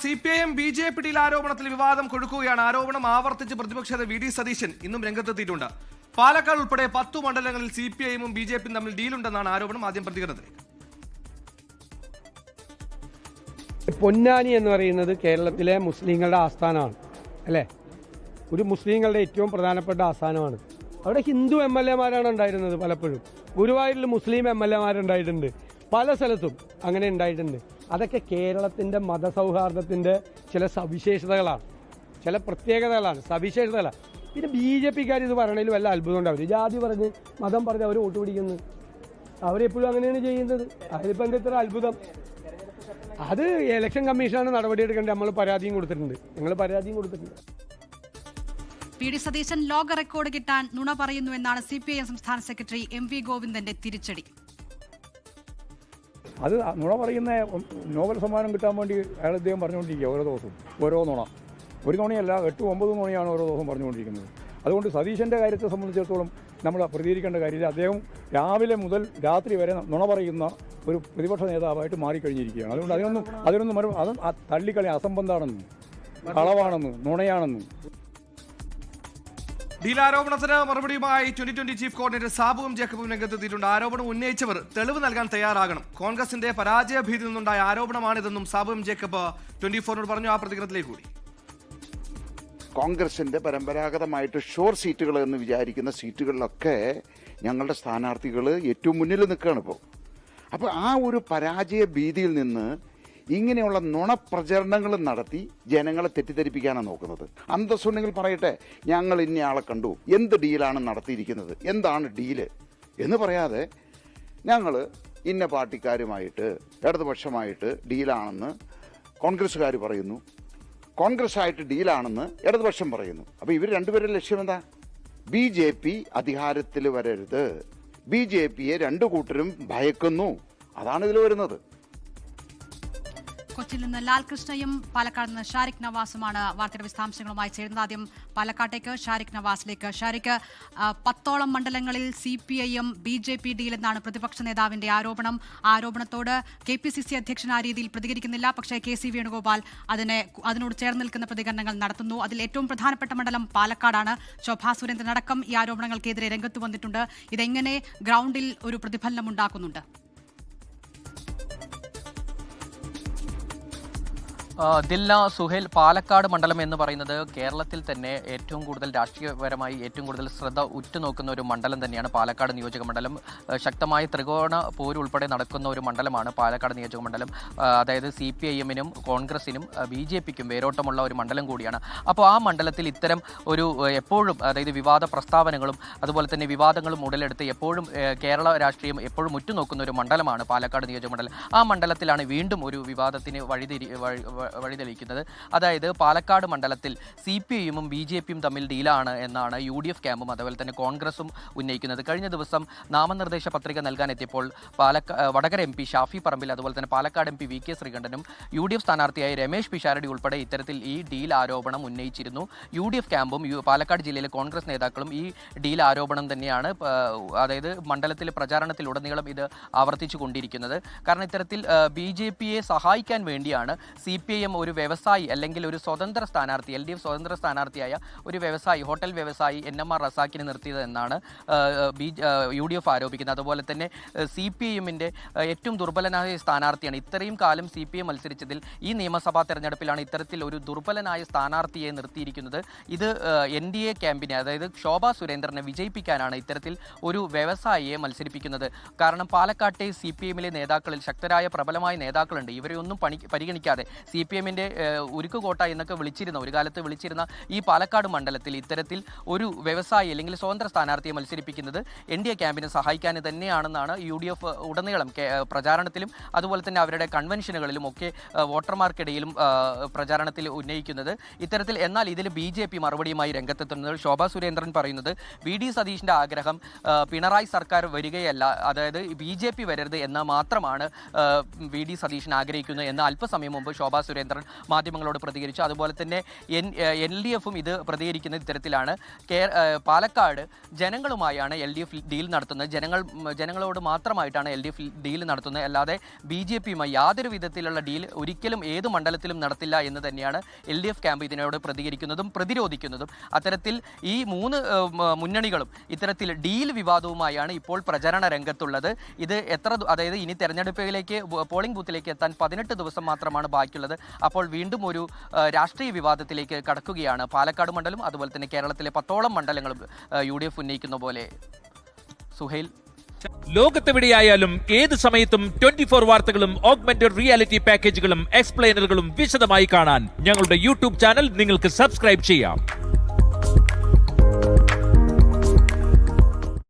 CPIM BJP ഡിയിൽ ആരോപണത്തിൽ വിവാദം കൊഴുക്കുകയാണ്. ആരോപണം ആവർത്തിച്ച് പ്രതിപക്ഷ നേതാവ് വി ഡി സതീശൻ ഇന്നും രംഗത്തെത്തിയിട്ടുണ്ട്. പാലക്കാട് ഉൾപ്പെടെ 10 മണ്ഡലങ്ങളിൽ CPIM-ഉം BJP-യും തമ്മിൽ ഡീലുണ്ടെന്നാണ് ആരോപണം. ആദ്യം പ്രതികരണത്തിലേക്ക്. പൊന്നാനി എന്ന് പറയുന്നത് കേരളത്തിലെ മുസ്ലിങ്ങളുടെ ആസ്ഥാനമാണ് അല്ലേ? ഒരു മുസ്ലിങ്ങളുടെ ഏറ്റവും പ്രധാനപ്പെട്ട ആസ്ഥാനമാണ്. അവിടെ ഹിന്ദു MLA-മാരാണ് ഉണ്ടായിരുന്നത്. പലപ്പോഴും ഗുരുവായൂരിൽ മുസ്ലിം MLA-മാരുണ്ടായിട്ടുണ്ട്. പല സ്ഥലത്തും അങ്ങനെ ഉണ്ടായിട്ടുണ്ട്. അതൊക്കെ കേരളത്തിൻ്റെ മതസൗഹാർദ്ദത്തിൻ്റെ ചില സവിശേഷതകളാണ്, ചില പ്രത്യേകതകളാണ്, സവിശേഷതകളാണ്. പിന്നെ BJP-ക്കാർ ഇത് പറയണതിൽ വല്ല അത്ഭുതം ഉണ്ടാവില്ല. ജാതി പറഞ്ഞ് മതം പറഞ്ഞ് അവർ വോട്ട് പിടിക്കുന്നത് അവരെപ്പോഴും അങ്ങനെയാണ് ചെയ്യുന്നത്. അതിലിപ്പോൾ എന്താ ഇത്ര അത്ഭുതം? അത് ഇലക്ഷൻ കമ്മീഷനാണ് നടപടിയെടുക്കേണ്ടത്. ഞങ്ങൾ പരാതിയും കൊടുത്തിട്ടുണ്ട്. പി ഡി സതീശൻ ലോക റെക്കോർഡ് കിട്ടാൻ നുണ പറയുന്നുവെന്നാണ് CPIM സംസ്ഥാന സെക്രട്ടറി MV ഗോവിന്ദന്റെ തിരിച്ചടി. അത് നുണ പറയുന്ന നോബൽ സമ്മാനം കിട്ടാൻ വേണ്ടി അയാൾ അദ്ദേഹം പറഞ്ഞുകൊണ്ടിരിക്കുക ഓരോ ദിവസവും ഓരോ നുണ. ഒരു നുണയല്ല, 8-9 നുണയാണ് ഓരോ ദിവസം പറഞ്ഞുകൊണ്ടിരിക്കുന്നത്. അതുകൊണ്ട് സതീശൻ്റെ കാര്യത്തെ സംബന്ധിച്ചിടത്തോളം നമ്മൾ പ്രതികരിക്കേണ്ട കാര്യമില്ല. അദ്ദേഹം രാവിലെ മുതൽ രാത്രി വരെ നുണ പറയുന്ന ഒരു പ്രതിപക്ഷ നേതാവായിട്ട് മാറിക്കഴിഞ്ഞിരിക്കുകയാണ്. അതുകൊണ്ട് അതിനൊന്നും അത് തള്ളിക്കളി അസംബന്ധമാണെന്നും കളവാണെന്നും നുണയാണെന്നും. ഡീൽ ആരോപണത്തിന് മറുപടിയുമായി 2020 ചീഫ് കോർഡിനേറ്റർ സാബു എം ജേക്കബും രംഗത്തെത്തിയിട്ടുണ്ട്. ആരോപണം ഉന്നയിച്ചവർ തെളിവ് നൽകാൻ തയ്യാറാകണം. കോൺഗ്രസിന്റെ പരാജയ ഭീതിയിൽ നിന്നുണ്ടായ ആരോപണമാണിതെന്നും സാബു എം ജേക്കബ് 24-നോട് പറഞ്ഞു. ആ പ്രതികരണത്തിലേക്ക് കൂടി. കോൺഗ്രസിന്റെ പരമ്പരാഗതമായിട്ട് ഷോർ സീറ്റുകൾ എന്ന് വിചാരിക്കുന്ന സീറ്റുകളിലൊക്കെ ഞങ്ങളുടെ സ്ഥാനാർത്ഥികൾ ഏറ്റവും മുന്നിൽ നിൽക്കുകയാണ് ഇപ്പോൾ. അപ്പോൾ ആ ഒരു പരാജയ ഭീതിയിൽ നിന്ന് ഇങ്ങനെയുള്ള നുണപ്രചരണങ്ങൾ നടത്തി ജനങ്ങളെ തെറ്റിദ്ധരിപ്പിക്കാനാണ് നോക്കുന്നത്. അന്തസ്സുണ്ടെങ്കിൽ പറയട്ടെ, ഞങ്ങൾ ഇന്നയാളെ കണ്ടു, എന്ത് ഡീലാണ് നടത്തിയിരിക്കുന്നത്, എന്താണ് ഡീല് എന്ന് പറയാതെ ഞങ്ങൾ ഇന്ന പാർട്ടിക്കാരുമായിട്ട് ഇടതുപക്ഷമായിട്ട് ഡീലാണെന്ന് കോൺഗ്രസ്സുകാർ പറയുന്നു, കോൺഗ്രസ് ആയിട്ട് ഡീലാണെന്ന് ഇടതുപക്ഷം പറയുന്നു. അപ്പോൾ ഇവർ രണ്ടുപേരുടെ ലക്ഷ്യം എന്താ? BJP അധികാരത്തിൽ വരരുത്, BJP-യെ രണ്ടു കൂട്ടരും ഭയക്കുന്നു. അതാണ് ഇതിൽ വരുന്നത്. കൊച്ചിയിൽ നിന്ന് ലാൽകൃഷ്ണയും പാലക്കാട് നിന്ന് ഷാരിഖ് നവാസുമാണ് വാർത്തയുടെ വിശദാംശങ്ങളുമായി ചേരുന്നത്. ആദ്യം പാലക്കാട്ടേക്ക് ഷാരിഖ് നവാസിലേക്ക്. ഷാരിഖ്, 10ഓളം മണ്ഡലങ്ങളിൽ CPIM BJP ഡീലെന്നാണ് പ്രതിപക്ഷ നേതാവിന്റെ ആരോപണം. ആരോപണത്തോട് KPCC അധ്യക്ഷൻ ആ രീതിയിൽ പ്രതികരിക്കുന്നില്ല. പക്ഷേ KC വേണുഗോപാൽ അതിനോട് ചേർന്ന് നിൽക്കുന്ന പ്രതികരണങ്ങൾ നടത്തുന്നു. അതിൽ ഏറ്റവും പ്രധാനപ്പെട്ട മണ്ഡലം പാലക്കാടാണ്. ശോഭാ സുരേന്ദ്രൻ അടക്കം ഈ ആരോപണങ്ങൾക്കെതിരെ രംഗത്ത് വന്നിട്ടുണ്ട്. ഇതെങ്ങനെ ഗ്രൗണ്ടിൽ ഒരു പ്രതിഫലനം ഉണ്ടാക്കുന്നുണ്ട്? ദിൽന, സുഹേൽ, പാലക്കാട് മണ്ഡലം എന്ന് പറയുന്നത് കേരളത്തിൽ തന്നെ ഏറ്റവും കൂടുതൽ രാഷ്ട്രീയപരമായി ഏറ്റവും കൂടുതൽ ശ്രദ്ധ ഉറ്റുനോക്കുന്ന ഒരു മണ്ഡലം തന്നെയാണ് പാലക്കാട് നിയോജക മണ്ഡലം. ശക്തമായ ത്രികോണ പോരുൾപ്പെടെ നടക്കുന്ന ഒരു മണ്ഡലമാണ് പാലക്കാട് നിയോജക മണ്ഡലം. അതായത് CPIM-നും കോൺഗ്രസിനും BJP-ക്കും വേരോട്ടമുള്ള ഒരു മണ്ഡലം കൂടിയാണ്. അപ്പോൾ ആ മണ്ഡലത്തിൽ ഇത്തരം ഒരു എപ്പോഴും അതായത് വിവാദ പ്രസ്താവനകളും അതുപോലെ തന്നെ വിവാദങ്ങളും ഉടലെടുത്ത് എപ്പോഴും കേരള രാഷ്ട്രീയം എപ്പോഴും ഉറ്റുനോക്കുന്ന ഒരു മണ്ഡലമാണ് പാലക്കാട് നിയോജക മണ്ഡലം. ആ മണ്ഡലത്തിലാണ് വീണ്ടും ഒരു വിവാദത്തിന് വഴിതെളിക്കുന്നത്. അതായത് പാലക്കാട് മണ്ഡലത്തിൽ CPIM-ഉം BJP-യും തമ്മിൽ ഡീലാണ് എന്നാണ് UDF ക്യാമ്പും അതുപോലെ തന്നെ കോൺഗ്രസും ഉന്നയിക്കുന്നത്. കഴിഞ്ഞ ദിവസം നാമനിർദ്ദേശ പത്രിക നൽകാൻ എത്തിയപ്പോൾ വടകര MP ഷാഫി പറമ്പിൽ അതുപോലെ തന്നെ Palakkad MP VK ശ്രീകണ്ഠനും UDF സ്ഥാനാർത്ഥിയായ Ramesh Pisharody ഉൾപ്പെടെ ഇത്തരത്തിൽ ഈ ഡീൽ ആരോപണം ഉന്നയിച്ചിരുന്നു. UDF ക്യാമ്പും പാലക്കാട് ജില്ലയിലെ കോൺഗ്രസ് നേതാക്കളും ഈ ഡീൽ ആരോപണം തന്നെയാണ് അതായത് മണ്ഡലത്തിലെ പ്രചാരണത്തിലുടനീളം ഇത് ആവർത്തിച്ചു കൊണ്ടിരിക്കുന്നത്. കാരണം ഇത്തരത്തിൽ BJP-യെ സഹായിക്കാൻ വേണ്ടിയാണ് CPIM ഒരു വ്യവസായി അല്ലെങ്കിൽ ഒരു സ്വതന്ത്ര സ്ഥാനാർത്ഥി LDF സ്വതന്ത്ര സ്ഥാനാർത്ഥിയായ ഒരു വ്യവസായി ഹോട്ടൽ വ്യവസായി NMR റസാക്കിനെ നിർത്തിയതെന്നാണ് UDF ആരോപിക്കുന്നത്. അതുപോലെ തന്നെ CPIM-ന്റെ ഏറ്റവും ദുർബലനായ സ്ഥാനാർത്ഥിയാണ്. ഇത്രയും കാലം CPIM മത്സരിച്ചതിൽ ഈ നിയമസഭാ തെരഞ്ഞെടുപ്പിലാണ് ഇത്തരത്തിൽ ഒരു ദുർബലനായ സ്ഥാനാർത്ഥിയെ നിർത്തിയിരിക്കുന്നത്. ഇത് NDA ക്യാമ്പിനെ അതായത് ശോഭാ സുരേന്ദ്രനെ വിജയിപ്പിക്കാനാണ് ഇത്തരത്തിൽ ഒരു വ്യവസായിയെ മത്സരിപ്പിക്കുന്നത്. കാരണം പാലക്കാട്ടെ CPIM-ലെ നേതാക്കളിൽ ശക്തരായ പ്രബലമായ നേതാക്കളുണ്ട്. ഇവരെയൊന്നും പരിഗണിക്കാതെ CPIM-ന്റെ ഉരുക്കുകോട്ട എന്നൊക്കെ ഒരു കാലത്ത് വിളിച്ചിരുന്ന ഈ പാലക്കാട് മണ്ഡലത്തിൽ ഇത്തരത്തിൽ ഒരു വ്യവസായി അല്ലെങ്കിൽ സ്വതന്ത്ര സ്ഥാനാർത്ഥിയെ മത്സരിപ്പിക്കുന്നത് NDA ക്യാമ്പിനെ സഹായിക്കാൻ തന്നെയാണെന്നാണ് UDF ഉടനീളം പ്രചാരണത്തിലും അതുപോലെ തന്നെ അവരുടെ കൺവെൻഷനുകളിലും ഒക്കെ വോട്ടർമാർക്കിടയിലും പ്രചാരണത്തിൽ ഉന്നയിക്കുന്നത്. ഇത്തരത്തിൽ എന്നാൽ ഇതിൽ BJP മറുപടിയുമായി രംഗത്തെത്തുന്നത് ശോഭാ സുരേന്ദ്രൻ പറയുന്നത് VD സതീഷിന്റെ ആഗ്രഹം പിണറായി സർക്കാർ വരികയല്ല, അതായത് BJP വരരുത് എന്ന് മാത്രമാണ് VD സതീശൻ ആഗ്രഹിക്കുന്നത് എന്ന് അല്പസമയം മുമ്പ് ശോഭാ സുരേന്ദ്രൻ മാധ്യമങ്ങളോട് പ്രതികരിച്ചു. അതുപോലെ തന്നെ LDFും ഇത് പ്രതികരിക്കുന്ന ഇത്തരത്തിലാണ്. പാലക്കാട് ജനങ്ങളുമായാണ് LDF ഡീൽ നടത്തുന്നത്, ജനങ്ങളോട് മാത്രമായിട്ടാണ് LDF ഡീൽ നടത്തുന്നത്, അല്ലാതെ BJPയുമായി യാതൊരു വിധത്തിലുള്ള ഡീൽ ഒരിക്കലും ഏത് മണ്ഡലത്തിലും നടത്തില്ല എന്ന് തന്നെയാണ് LDF ക്യാമ്പ് ഇതിനോട് പ്രതികരിക്കുന്നതും പ്രതിരോധിക്കുന്നതും. അത്തരത്തിൽ ഈ 3 മുന്നണികളും ഇത്തരത്തിൽ ഡീൽ വിവാദവുമായാണ് ഇപ്പോൾ പ്രചരണ രംഗത്തുള്ളത്. ഇത് അതായത് ഇനി തെരഞ്ഞെടുപ്പിലേക്ക് പോളിംഗ് ബൂത്തിലേക്ക് എത്താൻ 18 ദിവസം മാത്രമാണ് ബാക്കിയുള്ളത്. അപ്പോൾ വീണ്ടും ഒരു രാഷ്ട്രീയ വിവാദത്തിലേക്ക് കടക്കുകയാണ് പാലക്കാട് മണ്ഡലം, അതുപോലെ തന്നെ കേരളത്തിലെ 10ഓളം മണ്ഡലങ്ങളും UDF ഉന്നയിക്കുന്ന പോലെ. സുഹൈൽ, ലോകത്തെവിടെയായാലും ഏത് സമയത്തും 24 വാർത്തകളും ഓഗ്മെന്റഡ് റിയാലിറ്റി പാക്കേജുകളും എക്സ്പ്ലെയിനറുകളും വിശദമായി കാണാൻ ഞങ്ങളുടെ യൂട്യൂബ് ചാനൽ നിങ്ങൾക്ക് സബ്സ്ക്രൈബ് ചെയ്യാം.